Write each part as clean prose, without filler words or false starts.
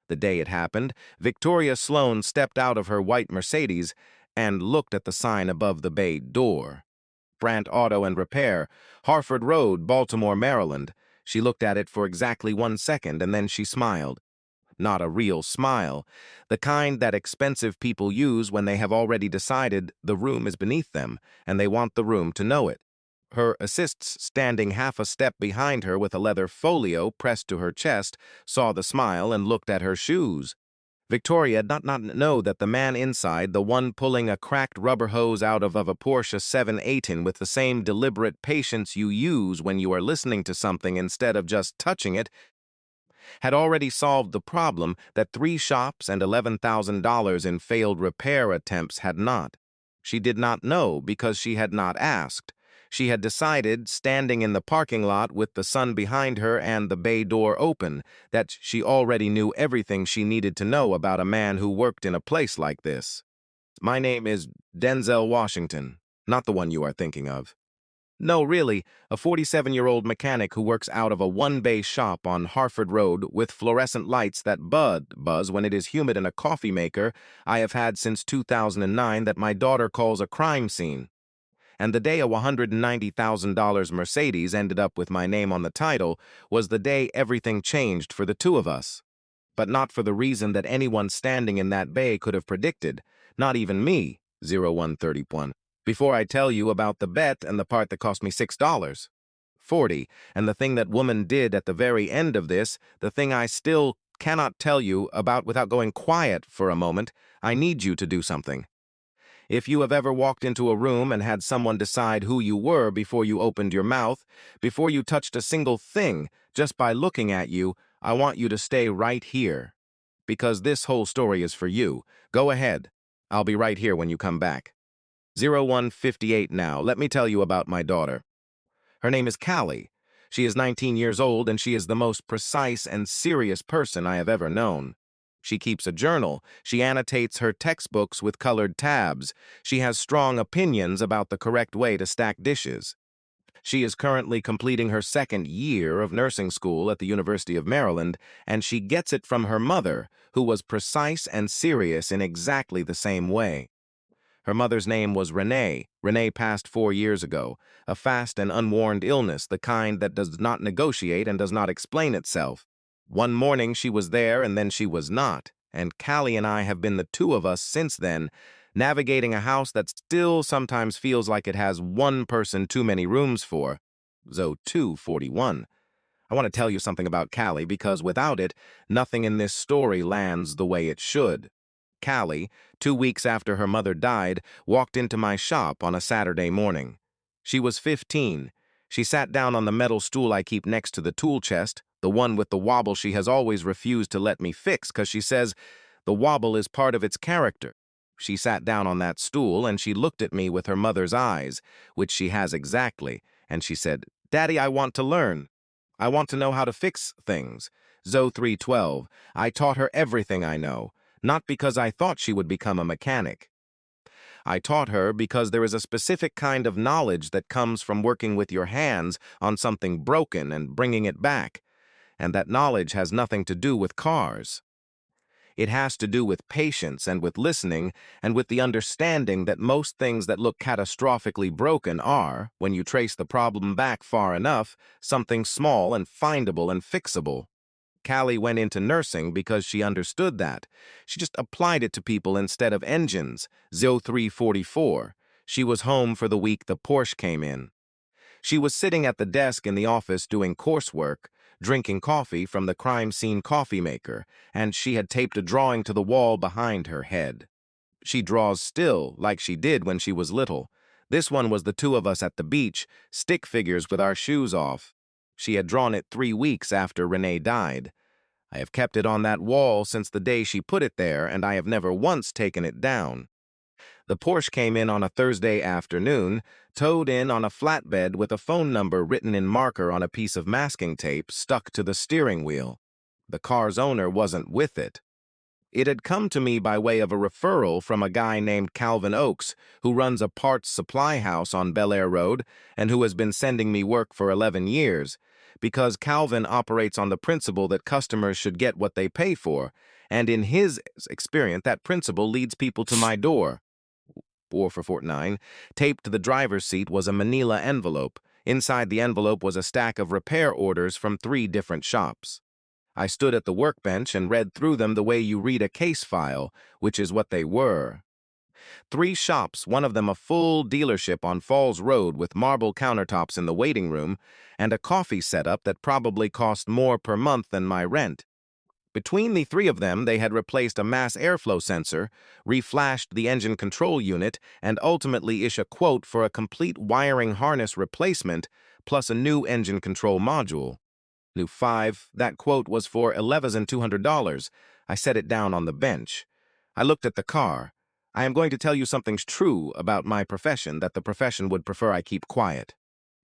The day it happened, Victoria Sloan stepped out of her white Mercedes and looked at the sign above the bay door. Brandt Auto and Repair, Harford Road, Baltimore, Maryland. She looked at it for exactly 1 second and then she smiled. Not a real smile, the kind that expensive people use when they have already decided the room is beneath them and they want the room to know it. Her assistants, standing half a step behind her with a leather folio pressed to her chest, saw the smile and looked at her shoes. Victoria did not know that the man inside, the one pulling a cracked rubber hose out of a Porsche 718 with the same deliberate patience you use when you are listening to something instead of just touching it, had already solved the problem that 3 shops and $11,000 in failed repair attempts had not. She did not know because she had not asked. She had decided, standing in the parking lot with the sun behind her and the bay door open, that she already knew everything she needed to know about a man who worked in a place like this. My name is Denzel Washington, not the one you are thinking of. No, really, a 47-year-old mechanic who works out of a one-bay shop on Harford Road with fluorescent lights that buzz when it is humid in a coffee maker I have had since 2009 that my daughter calls a crime scene. And the day a $190,000 Mercedes ended up with my name on the title was the day everything changed for the two of us. But not for the reason that anyone standing in that bay could have predicted, not even me, 0131. Before I tell you about the bet and the part that cost me $6.40, and the thing that woman did at the very end of this, the thing I still cannot tell you about without going quiet for a moment, I need you to do something. If you have ever walked into a room and had someone decide who you were before you opened your mouth, before you touched a single thing, just by looking at you, I want you to stay right here. Because this whole story is for you. Go ahead. I'll be right here when you come back. 0158 now. Let me tell you about my daughter. Her name is Callie. She is 19 years old and she is the most precise and serious person I have ever known. She keeps a journal. She annotates her textbooks with colored tabs. She has strong opinions about the correct way to stack dishes. She is currently completing her 2nd year of nursing school at the University of Maryland, and she gets it from her mother, who was precise and serious in exactly the same way. Her mother's name was Renee. Renee passed 4 years ago, a fast and unwarned illness, the kind that does not negotiate and does not explain itself. One morning she was there and then she was not, and Callie and I have been the two of us since then, navigating a house that still sometimes feels like it has one person too many rooms for. Zo 241. I want to tell you something about Callie because without it, nothing in this story lands the way it should. Callie, 2 weeks after her mother died, walked into my shop on a Saturday morning. She was 15. She sat down on the metal stool I keep next to the tool chest, the one with the wobble she has always refused to let me fix because she says the wobble is part of its character. She sat down on that stool and she looked at me with her mother's eyes, which she has exactly, and she said, "Daddy, I want to learn. I want to know how to fix things." Zo 312. I taught her everything I know. Not because I thought she would become a mechanic. I taught her because there is a specific kind of knowledge that comes from working with your hands on something broken and bringing it back, and that knowledge has nothing to do with cars. It has to do with patience and with listening and with the understanding that most things that look catastrophically broken are, when you trace the problem back far enough, something small and findable and fixable. Callie went into nursing because she understood that. She just applied it to people instead of engines. Zo 344. She was home for the week the Porsche came in. She was sitting at the desk in the office doing coursework, drinking coffee from the crime scene coffee maker, and she had taped a drawing to the wall behind her head. She draws still, like she did when she was little. This one was the two of us at the beach, stick figures with our shoes off. She had drawn it 3 weeks after Renee died. I have kept it on that wall since the day she put it there, and I have never once taken it down. The Porsche came in on a Thursday afternoon, towed in on a flatbed with a phone number written in marker on a piece of masking tape stuck to the steering wheel. The car's owner wasn't with it. It had come to me by way of a referral from a guy named Calvin Oakes, who runs a parts supply house on Bel Air Road and who has been sending me work for 11 years. because Calvin operates on the principle that customers should get what they pay for, and in his experience, that principle leads people to my door. 4 for $49. Taped to the driver's seat was a manila envelope. Inside the envelope was a stack of repair orders from 3 different shops. I stood at the workbench and read through them the way you read a case file, which is what they were. 3 shops, one of them a full dealership on Falls Road with marble countertops in the waiting room, and a coffee setup that probably cost more per month than my rent. Between the 3 of them, they had replaced a mass airflow sensor, reflashed the engine control unit, and ultimately issued a quote for a complete wiring harness replacement, plus a new engine control module. New 5, that quote was for $11,200. I set it down on the bench. I looked at the car. I am going to tell you something true about my profession that the profession would prefer I keep quiet.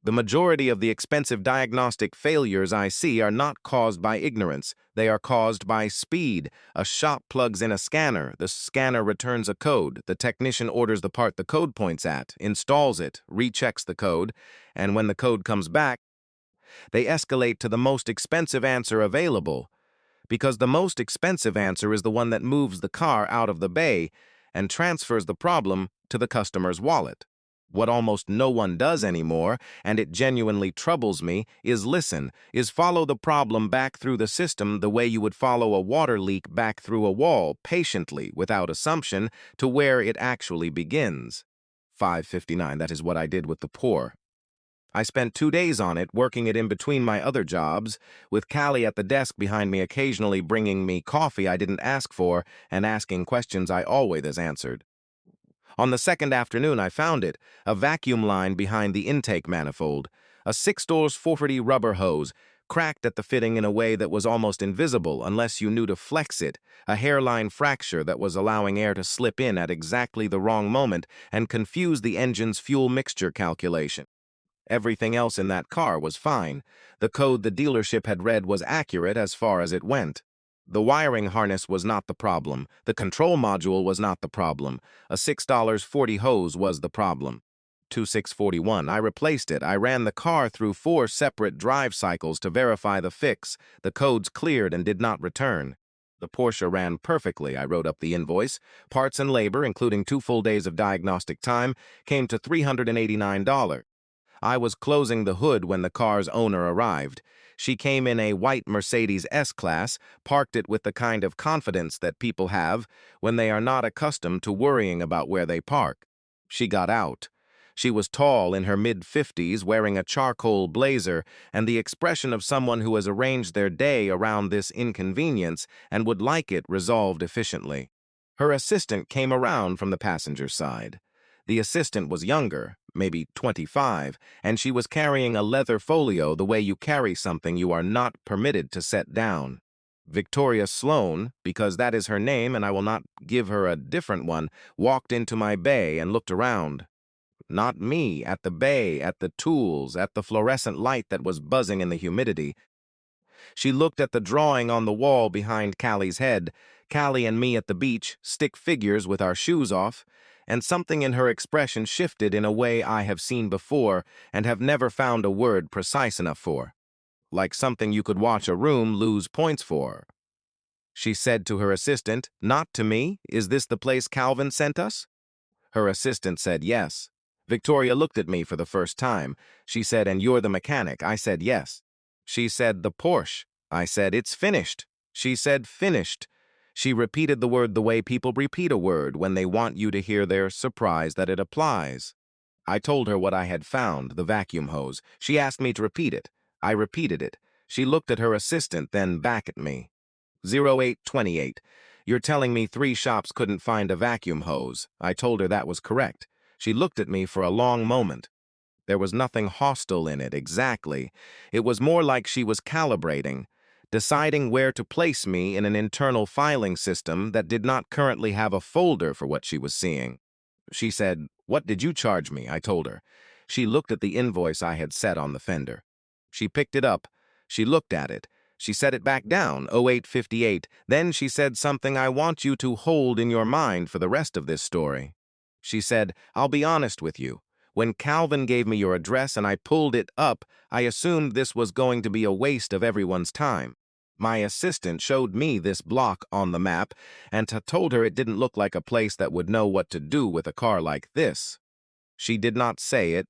The majority of the expensive diagnostic failures I see are not caused by ignorance. They are caused by speed. A shop plugs in a scanner. The scanner returns a code. The technician orders the part the code points at, installs it, rechecks the code, and when the code comes back, they escalate to the most expensive answer available, because the most expensive answer is the one that moves the car out of the bay and transfers the problem to the customer's wallet. What almost no one does anymore, and it genuinely troubles me, is follow the problem back through the system the way you would follow a water leak back through a wall, patiently, without assumption, to where it actually begins. 559, that is what I did with the poor. I spent 2 days on it, working it in between my other jobs, with Callie at the desk behind me occasionally bringing me coffee I didn't ask for and asking questions I always answered. On the second afternoon I found it, a vacuum line behind the intake manifold, a 6-door 440 rubber hose, cracked at the fitting in a way that was almost invisible unless you knew to flex it, a hairline fracture that was allowing air to slip in at exactly the wrong moment and confuse the engine's fuel mixture calculation. Everything else in that car was fine. The code the dealership had read was accurate as far as it went. The wiring harness was not the problem. The control module was not the problem. A $6.40 hose was the problem. 2641. I replaced it. I ran the car through 4 separate drive cycles to verify the fix. The codes cleared and did not return. The Porsche ran perfectly. I wrote up the invoice. Parts and labor, including 2 full days of diagnostic time, came to $389. I was closing the hood when the car's owner arrived. She came in a white Mercedes S-Class, parked it with the kind of confidence that people have when they are not accustomed to worrying about where they park. She got out. She was tall, in her mid-50s, wearing a charcoal blazer, and the expression of someone who has arranged their day around this inconvenience and would like it resolved efficiently. Her assistant came around from the passenger side. The assistant was younger, maybe 25, and she was carrying a leather folio the way you carry something you are not permitted to set down. Victoria Sloan, because that is her name and I will not give her a different one, walked into my bay and looked around. Not me, at the bay, at the tools, at the fluorescent light that was buzzing in the humidity. She looked at the drawing on the wall behind Callie's head, Callie and me at the beach, stick figures with our shoes off, and something in her expression shifted in a way I have seen before and have never found a word precise enough for. Like something you could watch a room lose points for. She said to her assistant, "Not to me, is this the place Calvin sent us?" Her assistant said yes. Victoria looked at me for the first time. She said, "And you're the mechanic?" I said yes. She said, "The Porsche." I said, "It's finished." She said, "Finished." She repeated the word the way people repeat a word when they want you to hear their surprise that it applies. I told her what I had found, the vacuum hose. She asked me to repeat it. I repeated it. She looked at her assistant, then back at me. 0828. You're telling me 3 shops couldn't find a vacuum hose. I told her that was correct. She looked at me for a long moment. There was nothing hostile in it, exactly. It was more like she was calibrating, deciding where to place me in an internal filing system that did not currently have a folder for what she was seeing. She said, "What did you charge me?" I told her. She looked at the invoice I had set on the fender. She picked it up. She looked at it. She set it back down, 0858. Then she said something I want you to hold in your mind for the rest of this story. She said, "I'll be honest with you. When Calvin gave me your address and I pulled it up, I assumed this was going to be a waste of everyone's time. My assistant showed me this block on the map and told her it didn't look like a place that would know what to do with a car like this. She did not say it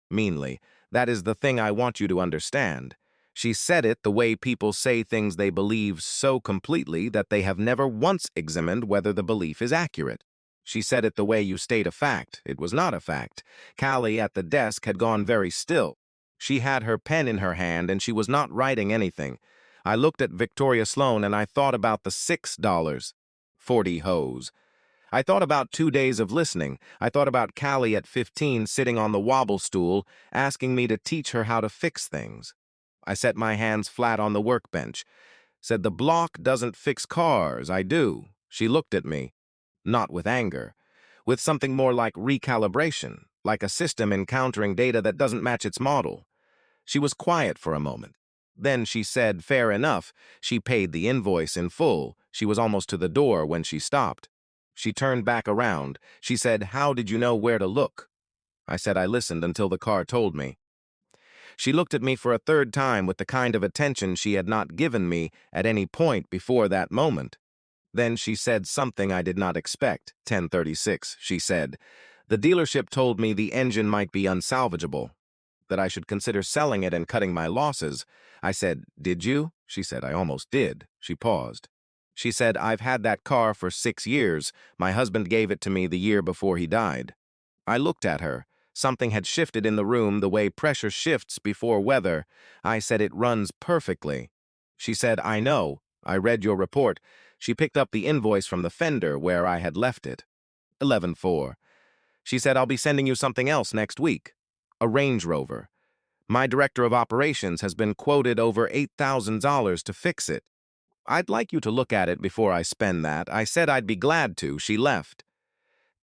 meanly. That is the thing I want you to understand. She said it the way people say things they believe so completely that they have never once examined whether the belief is accurate. She said it the way you state a fact. It was not a fact. Callie at the desk had gone very still. She had her pen in her hand and she was not writing anything. I looked at Victoria Sloan and I thought about the $6. 40 hoes. I thought about 2 days of listening. I thought about Callie at 15 sitting on the wobble stool, asking me to teach her how to fix things. I set my hands flat on the workbench, said the block doesn't fix cars, I do. She looked at me, not with anger, with something more like recalibration, like a system encountering data that doesn't match its model. She was quiet for a moment. Then she said, fair enough, she paid the invoice in full. She was almost to the door when she stopped. She turned back around. She said, how did you know where to look? I said I listened until the car told me. She looked at me for a third time with the kind of attention she had not given me at any point before that moment. Then she said something I did not expect. 10:36, she said. The dealership told me the engine might be unsalvageable, that I should consider selling it and cutting my losses. I said, did you? She said, I almost did. She paused. She said, I've had that car for 6 years. My husband gave it to me the year before he died. I looked at her. Something had shifted in the room the way pressure shifts before weather. I said, it runs perfectly. She said, I know. I read your report. She picked up the invoice from the fender where I had left it. 11:4. She said, I'll be sending you something else next week. A Range Rover. My director of operations has been quoted over $8,000 to fix it. I'd like you to look at it before I spend that. I said I'd be glad to. She left.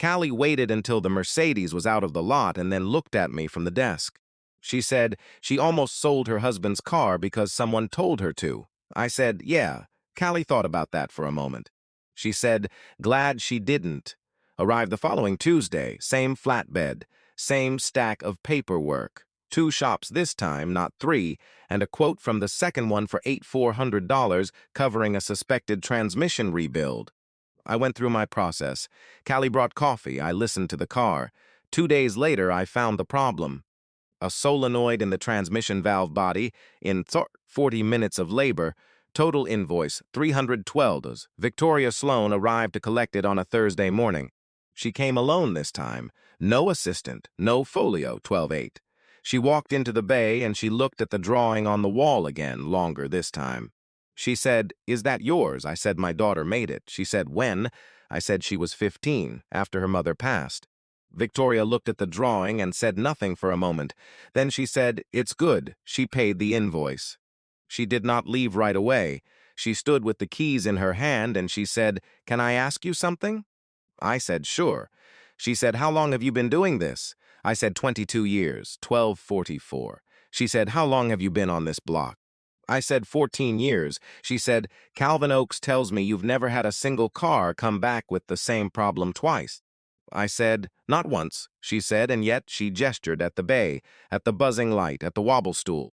Callie waited until the Mercedes was out of the lot and then looked at me from the desk. She said she almost sold her husband's car because someone told her to. I said, yeah. Callie thought about that for a moment. She said, glad she didn't. Arrived the following Tuesday, same flatbed, same stack of paperwork. 2 shops this time, not 3, and a quote from the second one for $8,400 covering a suspected transmission rebuild. I went through my process. Callie brought coffee. I listened to the car. 2 days later, I found the problem. A solenoid in the transmission valve body in 40 minutes of labor. Total invoice, $312. Victoria Sloan arrived to collect it on a Thursday morning. She came alone this time. No assistant, no folio, 12:8. She walked into the bay and she looked at the drawing on the wall again, longer this time. She said, is that yours? I said my daughter made it. She said, when? I said she was 15, after her mother passed. Victoria looked at the drawing and said nothing for a moment. Then she said, it's good. She paid the invoice. She did not leave right away. She stood with the keys in her hand and she said, can I ask you something? I said, sure. She said, how long have you been doing this? I said, 22 years, 12:44. She said, how long have you been on this block? I said, 14 years. She said, Calvin Oaks tells me you've never had a single car come back with the same problem twice. I said, not once, she said, and yet she gestured at the bay, at the buzzing light, at the wobble stool.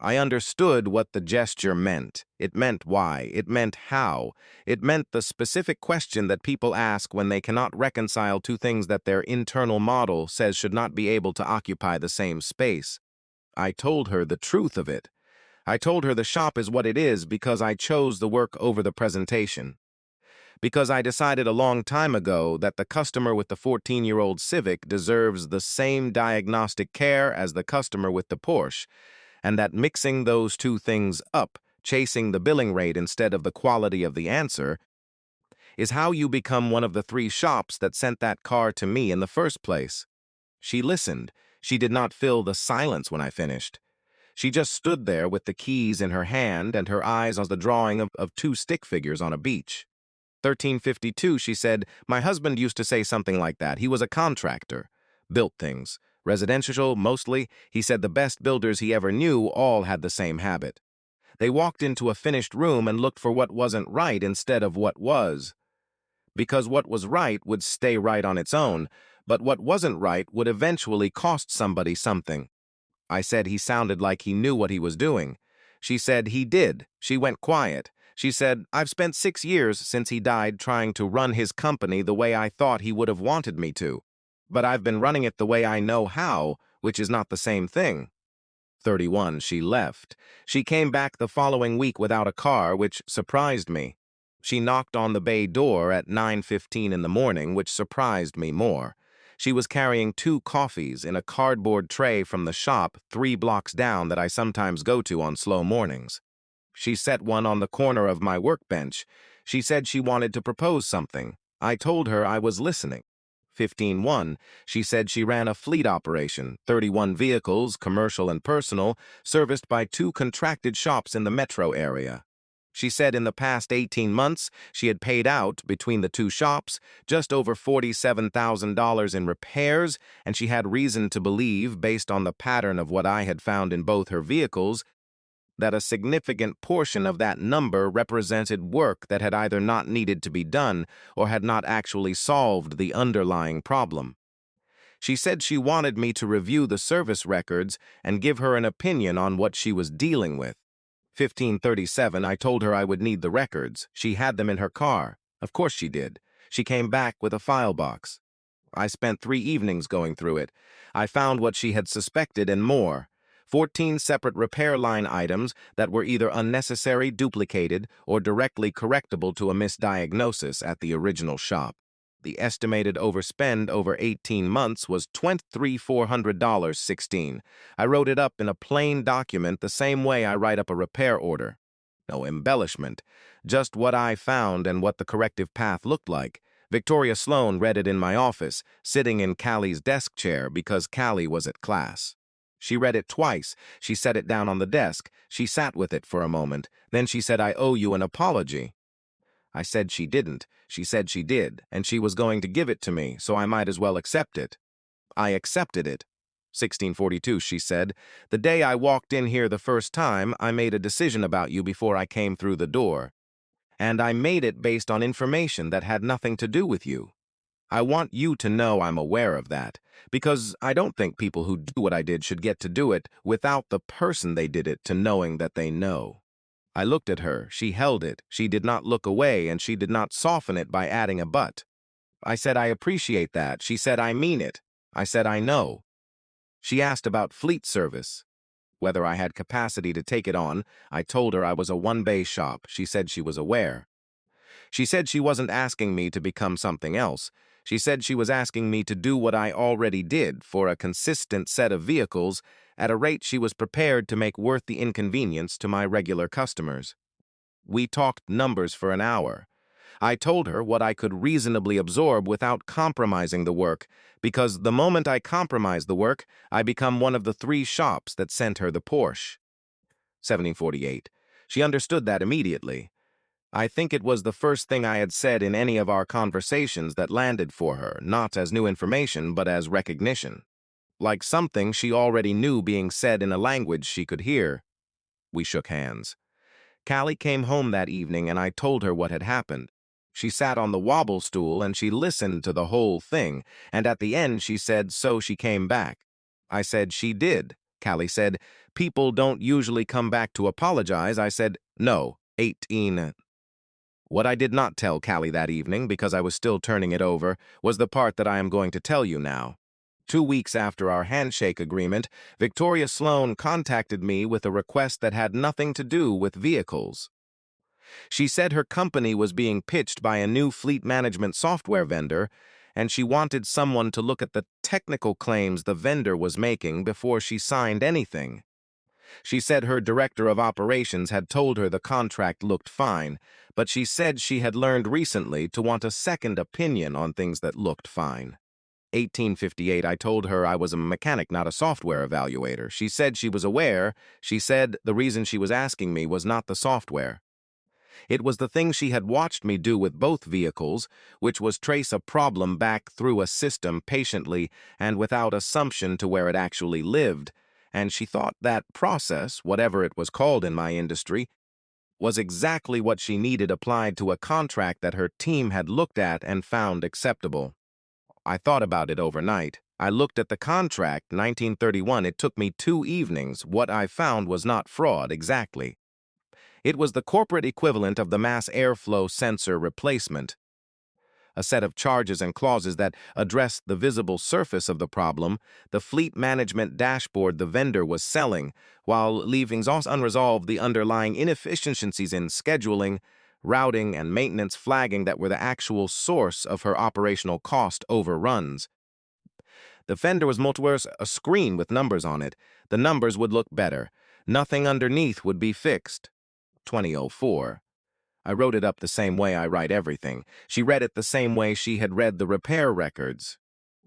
I understood what the gesture meant. It meant why. It meant how. It meant the specific question that people ask when they cannot reconcile two things that their internal model says should not be able to occupy the same space. I told her the truth of it. I told her the shop is what it is because I chose the work over the presentation. Because I decided a long time ago that the customer with the 14-year-old Civic deserves the same diagnostic care as the customer with the Porsche, and that mixing those two things up, chasing the billing rate instead of the quality of the answer, is how you become one of the 3 shops that sent that car to me in the first place. She listened. She did not fill the silence when I finished. She just stood there with the keys in her hand and her eyes on the drawing of 2 stick figures on a beach. 13:52, she said, my husband used to say something like that. He was a contractor. Built things. Residential, mostly. He said the best builders he ever knew all had the same habit. They walked into a finished room and looked for what wasn't right instead of what was. Because what was right would stay right on its own, but what wasn't right would eventually cost somebody something. I said he sounded like he knew what he was doing. She said he did. She went quiet. She said, I've spent 6 years since he died trying to run his company the way I thought he would have wanted me to. But I've been running it the way I know how, which is not the same thing. 31, she left. She came back the following week without a car, which surprised me. She knocked on the bay door at 9:15 in the morning, which surprised me more. She was carrying 2 coffees in a cardboard tray from the shop 3 blocks down that I sometimes go to on slow mornings. She set one on the corner of my workbench. She said she wanted to propose something. I told her I was listening. 15:1, she said she ran a fleet operation, 31 vehicles, commercial and personal, serviced by 2 contracted shops in the metro area. She said in the past 18 months, she had paid out, between the 2 shops, just over $47,000 in repairs, and she had reason to believe, based on the pattern of what I had found in both her vehicles, that a significant portion of that number represented work that had either not needed to be done or had not actually solved the underlying problem. She said she wanted me to review the service records and give her an opinion on what she was dealing with. 15:37, I told her I would need the records. She had them in her car. Of course she did. She came back with a file box. I spent 3 evenings going through it. I found what she had suspected and more. 14 separate repair line items that were either unnecessary, duplicated, or directly correctable to a misdiagnosis at the original shop. The estimated overspend over 18 months was $23,400.16. I wrote it up in a plain document the same way I write up a repair order. No embellishment, just what I found and what the corrective path looked like. Victoria Sloan read it in my office, sitting in Callie's desk chair because Callie was at class. She read it twice. She set it down on the desk. She sat with it for a moment. Then she said, I owe you an apology. I said she didn't. She said she did, and she was going to give it to me, so I might as well accept it. I accepted it. 1642, she said. The day I walked in here the first time, I made a decision about you before I came through the door. And I made it based on information that had nothing to do with you. I want you to know I'm aware of that, because I don't think people who do what I did should get to do it without the person they did it to knowing that they know. I looked at her, she held it, she did not look away, and she did not soften it by adding a but. I said I appreciate that. She said I mean it. I said I know. She asked about fleet service, whether I had capacity to take it on. I told her I was a one-bay shop. She said she was aware. She said she wasn't asking me to become something else. She said she was asking me to do what I already did for a consistent set of vehicles at a rate she was prepared to make worth the inconvenience to my regular customers. We talked numbers for an hour. I told her what I could reasonably absorb without compromising the work, because the moment I compromise the work, I become one of the 3 shops that sent her the Porsche. 1748. She understood that immediately. I think it was the first thing I had said in any of our conversations that landed for her, not as new information, but as recognition. Like something she already knew being said in a language she could hear. We shook hands. Callie came home that evening and I told her what had happened. She sat on the wobble stool and she listened to the whole thing, and at the end she said, so she came back. I said she did. Callie said, people don't usually come back to apologize. I said, no, 18. What I did not tell Callie that evening, because I was still turning it over, was the part that I am going to tell you now. 2 weeks after our handshake agreement, Victoria Sloan contacted me with a request that had nothing to do with vehicles. She said her company was being pitched by a new fleet management software vendor, and she wanted someone to look at the technical claims the vendor was making before she signed anything. She said her director of operations had told her the contract looked fine, but she said she had learned recently to want a second opinion on things that looked fine. 1858, I told her I was a mechanic, not a software evaluator. She said she was aware. She said the reason she was asking me was not the software. It was the thing she had watched me do with both vehicles, which was trace a problem back through a system patiently and without assumption to where it actually lived, and she thought that process, whatever it was called in my industry, was exactly what she needed applied to a contract that her team had looked at and found acceptable. I thought about it overnight. I looked at the contract, 1931. It took me 2 evenings. What I found was not fraud, exactly. It was the corporate equivalent of the mass airflow sensor replacement, a set of charges and clauses that addressed the visible surface of the problem, the fleet management dashboard the vendor was selling, while leaving unresolved the underlying inefficiencies in scheduling, routing, and maintenance flagging that were the actual source of her operational cost overruns. The vendor was a screen with numbers on it. The numbers would look better. Nothing underneath would be fixed. 2004. I wrote it up the same way I write everything. She read it the same way she had read the repair records.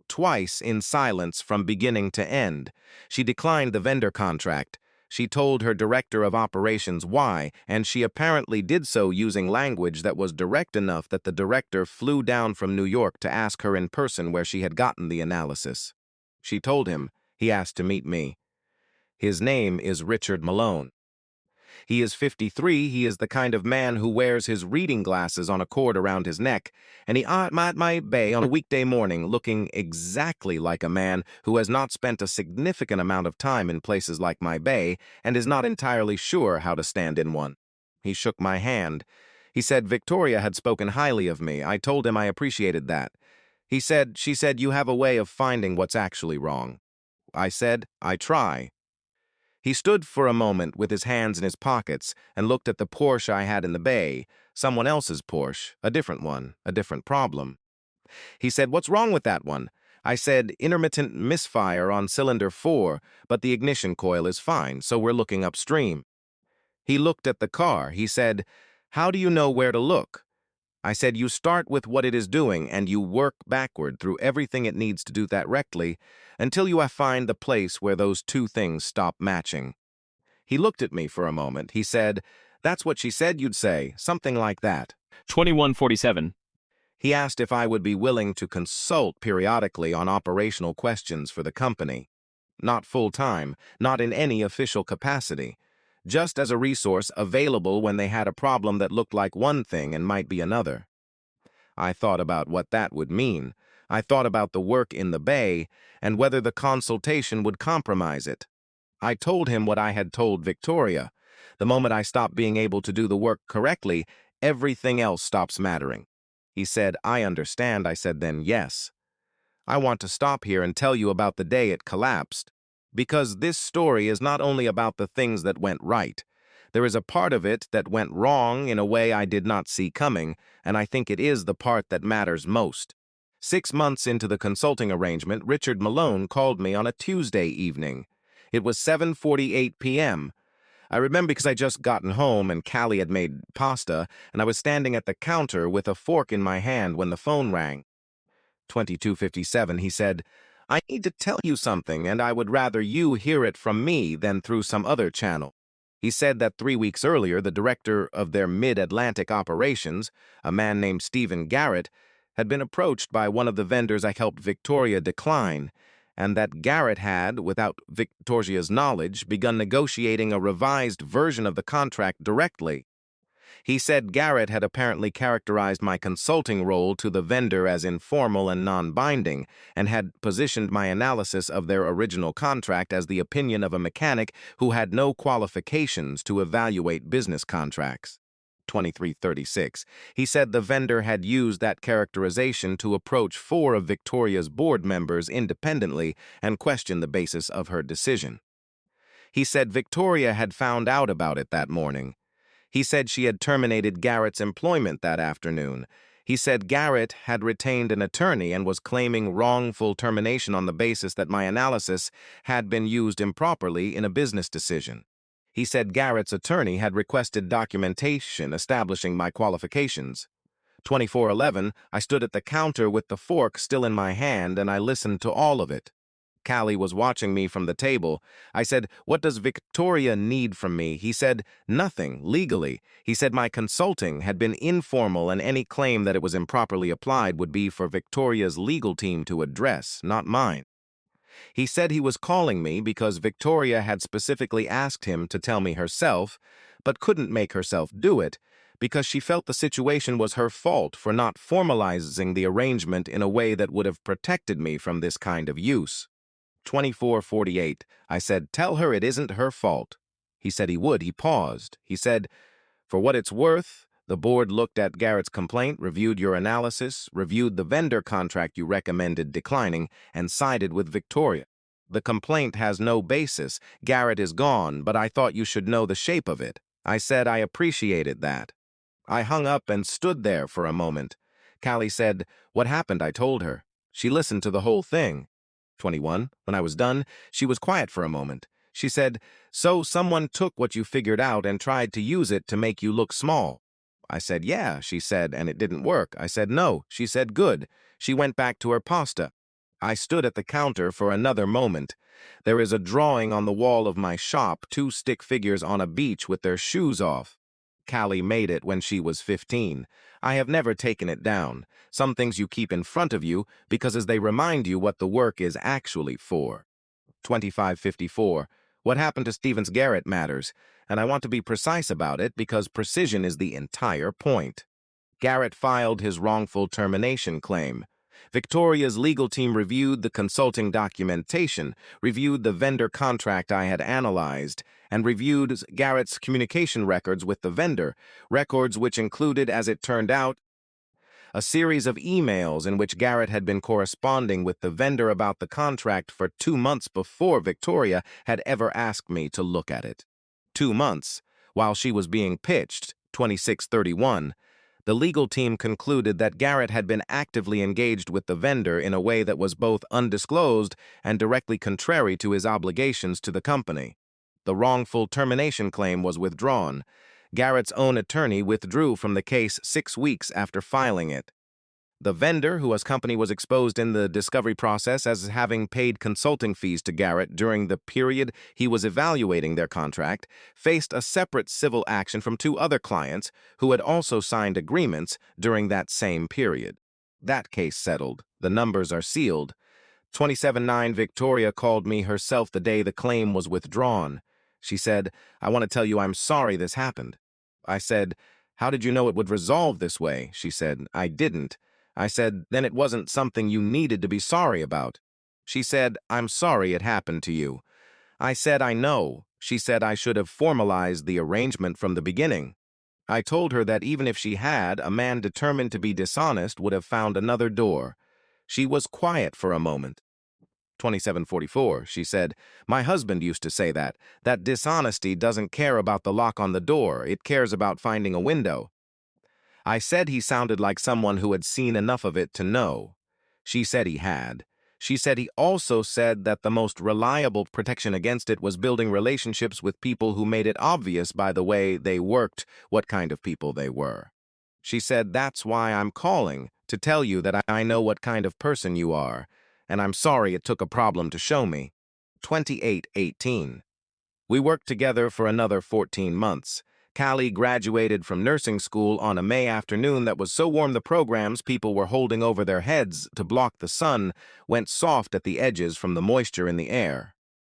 Twice in silence from beginning to end. She declined the vendor contract. She told her director of operations why, and she apparently did so using language that was direct enough that the director flew down from New York to ask her in person where she had gotten the analysis. She told him. He asked to meet me. His name is Richard Malone. He is 53. He is the kind of man who wears his reading glasses on a cord around his neck, and he at my bay on a weekday morning looking exactly like a man who has not spent a significant amount of time in places like my bay and is not entirely sure how to stand in one. He shook my hand. He said Victoria had spoken highly of me. I told him I appreciated that. She said, you have a way of finding what's actually wrong. I said, I try. He stood for a moment with his hands in his pockets and looked at the Porsche I had in the bay, someone else's Porsche, a different one, a different problem. He said, what's wrong with that one? I said, intermittent misfire on cylinder 4, but the ignition coil is fine, so we're looking upstream. He looked at the car. He said, how do you know where to look? I said, you start with what it is doing and you work backward through everything it needs to do that correctly until you find the place where those two things stop matching. He looked at me for a moment. He said, that's what she said you'd say, something like that. 2147. He asked if I would be willing to consult periodically on operational questions for the company. Not full-time, not in any official capacity. Just as a resource available when they had a problem that looked like one thing and might be another. I thought about what that would mean. I thought about the work in the bay and whether the consultation would compromise it. I told him what I had told Victoria. The moment I stop being able to do the work correctly, everything else stops mattering. He said, I understand. I said, then yes. I want to stop here and tell you about the day it collapsed. Because this story is not only about the things that went right. There is a part of it that went wrong in a way I did not see coming, and I think it is the part that matters most. 6 months into the consulting arrangement, Richard Malone called me on a Tuesday evening. It was 7:48 p.m. I remember because I just gotten home and Callie had made pasta, and I was standing at the counter with a fork in my hand when the phone rang. 22:57, he said, I need to tell you something, and I would rather you hear it from me than through some other channel. He said that 3 weeks earlier, the director of their mid-Atlantic operations, a man named Stephen Garrett, had been approached by one of the vendors I helped Victoria decline, and that Garrett had, without Victoria's knowledge, begun negotiating a revised version of the contract directly. He said Garrett had apparently characterized my consulting role to the vendor as informal and non-binding, and had positioned my analysis of their original contract as the opinion of a mechanic who had no qualifications to evaluate business contracts. 2336. He said the vendor had used that characterization to approach 4 of Victoria's board members independently and question the basis of her decision. He said Victoria had found out about it that morning. He said she had terminated Garrett's employment that afternoon. He said Garrett had retained an attorney and was claiming wrongful termination on the basis that my analysis had been used improperly in a business decision. He said Garrett's attorney had requested documentation establishing my qualifications. 2411, I stood at the counter with the fork still in my hand and I listened to all of it. Callie was watching me from the table. I said, what does Victoria need from me? He said, nothing, legally. He said my consulting had been informal and any claim that it was improperly applied would be for Victoria's legal team to address, not mine. He said he was calling me because Victoria had specifically asked him to tell me herself, but couldn't make herself do it, because she felt the situation was her fault for not formalizing the arrangement in a way that would have protected me from this kind of use. 24:48. I said, "Tell her it isn't her fault." He said he would. He paused. He said, "For what it's worth, the board looked at Garrett's complaint, reviewed your analysis, reviewed the vendor contract you recommended declining, and sided with Victoria. The complaint has no basis. Garrett is gone, but I thought you should know the shape of it." I said I appreciated that. I hung up and stood there for a moment. Callie said, "What happened?" I told her. She listened to the whole thing. 21. When I was done, she was quiet for a moment. She said, "So someone took what you figured out and tried to use it to make you look small." I said, "Yeah," she said, "and it didn't work." I said, "No." She said, "Good." She went back to her pasta. I stood at the counter for another moment. There is a drawing on the wall of my shop, two stick figures on a beach with their shoes off. Callie made it when she was 15. I have never taken it down. Some things you keep in front of you because as they remind you what the work is actually for. 25:54. What happened to Stevens Garrett matters, and I want to be precise about it because precision is the entire point. Garrett filed his wrongful termination claim. Victoria's legal team reviewed the consulting documentation, reviewed the vendor contract I had analyzed, and reviewed Garrett's communication records with the vendor, records which included, as it turned out, a series of emails in which Garrett had been corresponding with the vendor about the contract for 2 months before Victoria had ever asked me to look at it. 2 months, while she was being pitched, 26:31, the legal team concluded that Garrett had been actively engaged with the vendor in a way that was both undisclosed and directly contrary to his obligations to the company. The wrongful termination claim was withdrawn. Garrett's own attorney withdrew from the case 6 weeks after filing it. The vendor, whose company was exposed in the discovery process as having paid consulting fees to Garrett during the period he was evaluating their contract, faced a separate civil action from 2 other clients who had also signed agreements during that same period. That case settled. The numbers are sealed. 27:9 Victoria called me herself the day the claim was withdrawn. She said, "I want to tell you I'm sorry this happened." I said, "How did you know it would resolve this way?" She said, "I didn't." I said, "Then it wasn't something you needed to be sorry about." She said, "I'm sorry it happened to you." I said, "I know." She said I should have formalized the arrangement from the beginning. I told her that even if she had, a man determined to be dishonest would have found another door. She was quiet for a moment. 27:44, she said, "My husband used to say that dishonesty doesn't care about the lock on the door, it cares about finding a window." I said he sounded like someone who had seen enough of it to know. She said he had. She said he also said that the most reliable protection against it was building relationships with people who made it obvious by the way they worked what kind of people they were. She said, "That's why I'm calling, to tell you that I know what kind of person you are, and I'm sorry it took a problem to show me." 28:18. We worked together for another 14 months. Callie graduated from nursing school on a May afternoon that was so warm the programs people were holding over their heads to block the sun went soft at the edges from the moisture in the air.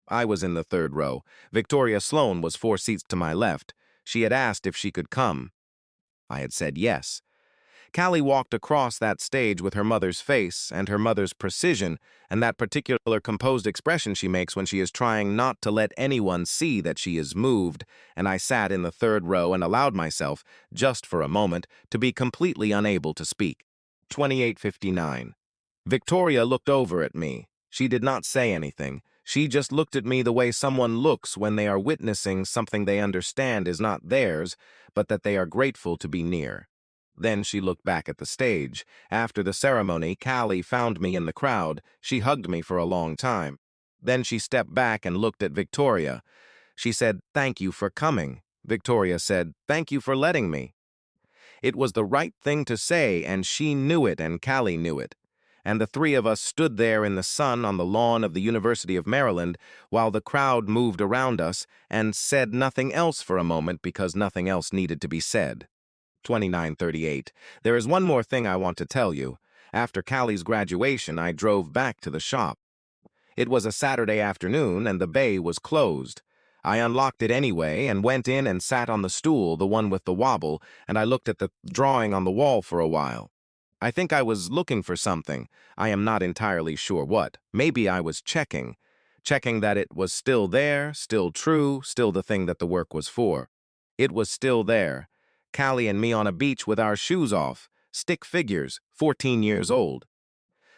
I was in the 3rd row. Victoria Sloan was 4 seats to my left. She had asked if she could come. I had said yes. Callie walked across that stage with her mother's face and her mother's precision and that particular composed expression she makes when she is trying not to let anyone see that she is moved, and I sat in the 3rd row and allowed myself, just for a moment, to be completely unable to speak. 28:59. Victoria looked over at me. She did not say anything. She just looked at me the way someone looks when they are witnessing something they understand is not theirs, but that they are grateful to be near. Then she looked back at the stage. After the ceremony, Callie found me in the crowd. She hugged me for a long time. Then she stepped back and looked at Victoria. She said, "Thank you for coming." Victoria said, "Thank you for letting me." It was the right thing to say, and she knew it, and Callie knew it. And the 3 of us stood there in the sun on the lawn of the University of Maryland while the crowd moved around us and said nothing else for a moment because nothing else needed to be said. 29:38. There is one more thing I want to tell you. After Callie's graduation, I drove back to the shop. It was a Saturday afternoon and the bay was closed. I unlocked it anyway and went in and sat on the stool, the one with the wobble, and I looked at the drawing on the wall for a while. I think I was looking for something. I am not entirely sure what. Maybe I was checking that it was still there, still true, still the thing that the work was for. It was still there. Callie and me on a beach with our shoes off, stick figures, 14 years old.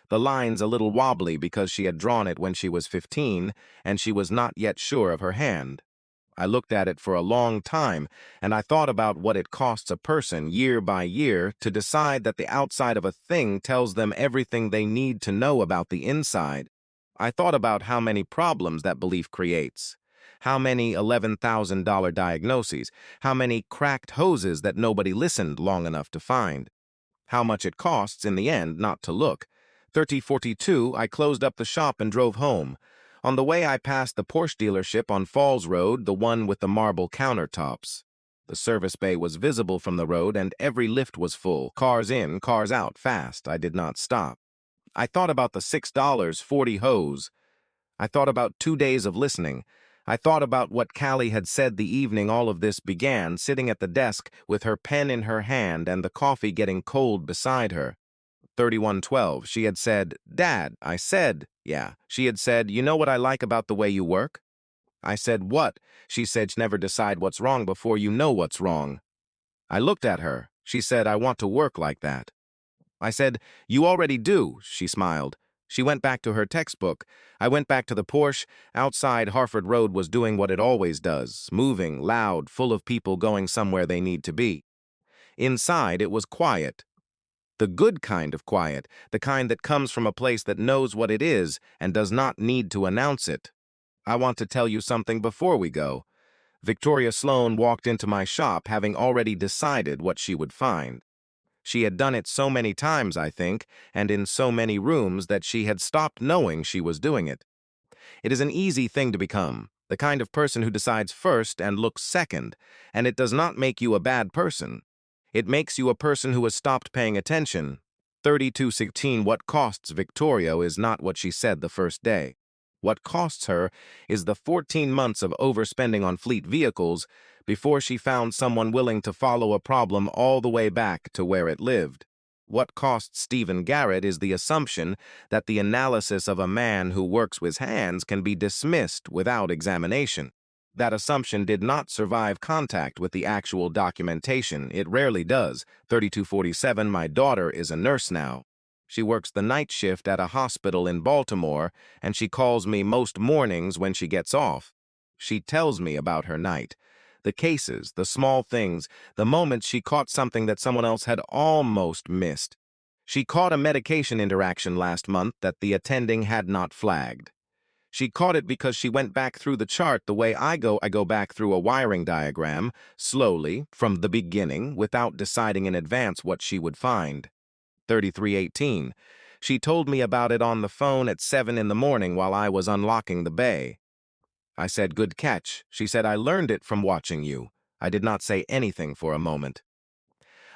The line's a little wobbly because she had drawn it when she was 15, and she was not yet sure of her hand. I looked at it for a long time, and I thought about what it costs a person year by year to decide that the outside of a thing tells them everything they need to know about the inside. I thought about how many problems that belief creates, how many $11,000 diagnoses, how many cracked hoses that nobody listened long enough to find, how much it costs in the end not to look. 3042, I closed up the shop and drove home. On the way, I passed the Porsche dealership on Falls Road, the one with the marble countertops. The service bay was visible from the road, and every lift was full. Cars in, cars out, fast. I did not stop. I thought about the $6.40 hose. I thought about 2 days of listening. I thought about what Callie had said the evening all of this began, sitting at the desk with her pen in her hand and the coffee getting cold beside her. 3112, she had said, "Dad," I said, "Yeah." She had said, "You know what I like about the way you work?" I said, "What?" She said, "Never decide what's wrong before you know what's wrong." I looked at her. She said, "I want to work like that." I said, "You already do," she smiled. She went back to her textbook. I went back to the Porsche. Outside, Harford Road was doing what it always does, moving, loud, full of people going somewhere they need to be. Inside, it was quiet. The good kind of quiet, the kind that comes from a place that knows what it is and does not need to announce it. I want to tell you something before we go. Victoria Sloan walked into my shop having already decided what she would find. She had done it so many times, I think, and in so many rooms that she had stopped knowing she was doing it. It is an easy thing to become, the kind of person who decides first and looks second, and it does not make you a bad person. It makes you a person who has stopped paying attention. 3216, what costs Victoria is not what she said the first day. What costs her is the 14 months of overspending on fleet vehicles before she found someone willing to follow a problem all the way back to where it lived. What costs Stephen Garrett is the assumption that the analysis of a man who works with hands can be dismissed without examination. That assumption did not survive contact with the actual documentation. It rarely does. 3247, my daughter is a nurse now. She works the night shift at a hospital in Baltimore, and she calls me most mornings when she gets off. She tells me about her night. The cases, the small things, the moments she caught something that someone else had almost missed. She caught a medication interaction last month that the attending had not flagged. She caught it because she went back through the chart the way I go back through a wiring diagram, slowly, from the beginning, without deciding in advance what she would find. 3318. She told me about it on the phone at 7 in the morning while I was unlocking the bay. I said, "Good catch." She said, "I learned it from watching you." I did not say anything for a moment.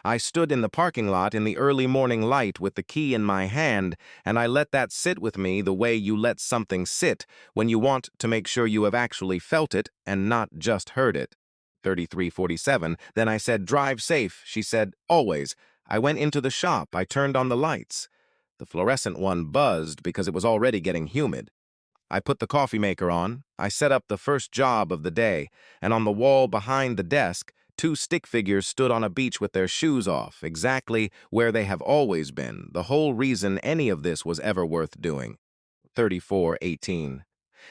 I stood in the parking lot in the early morning light with the key in my hand, and I let that sit with me the way you let something sit when you want to make sure you have actually felt it and not just heard it. 3347. Then I said, "Drive safe." She said, "Always." I went into the shop. I turned on the lights. The fluorescent one buzzed because it was already getting humid. I put the coffee maker on. I set up the first job of the day, and on the wall behind the desk, 2 stick figures stood on a beach with their shoes off, exactly where they have always been, the whole reason any of this was ever worth doing. 3418.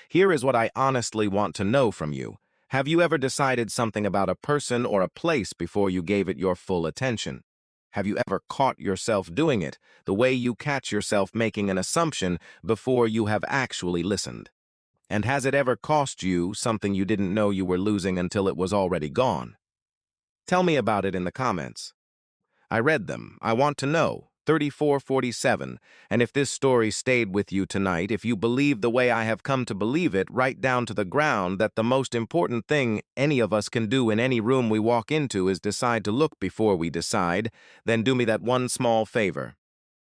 Here is what I honestly want to know from you. Have you ever decided something about a person or a place before you gave it your full attention? Have you ever caught yourself doing it, the way you catch yourself making an assumption before you have actually listened? And has it ever cost you something you didn't know you were losing until it was already gone? Tell me about it in the comments. I read them. I want to know. 3447. And if this story stayed with you tonight, if you believe the way I have come to believe it, right down to the ground, that the most important thing any of us can do in any room we walk into is decide to look before we decide, then do me that one small favor.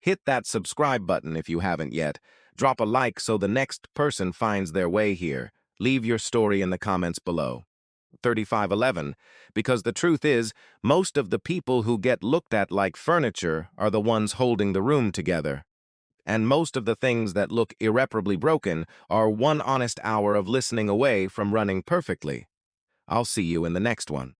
Hit that subscribe button if you haven't yet. Drop a like so the next person finds their way here. Leave your story in the comments below. 3511, because the truth is, most of the people who get looked at like furniture are the ones holding the room together. And most of the things that look irreparably broken are one honest hour of listening away from running perfectly. I'll see you in the next one.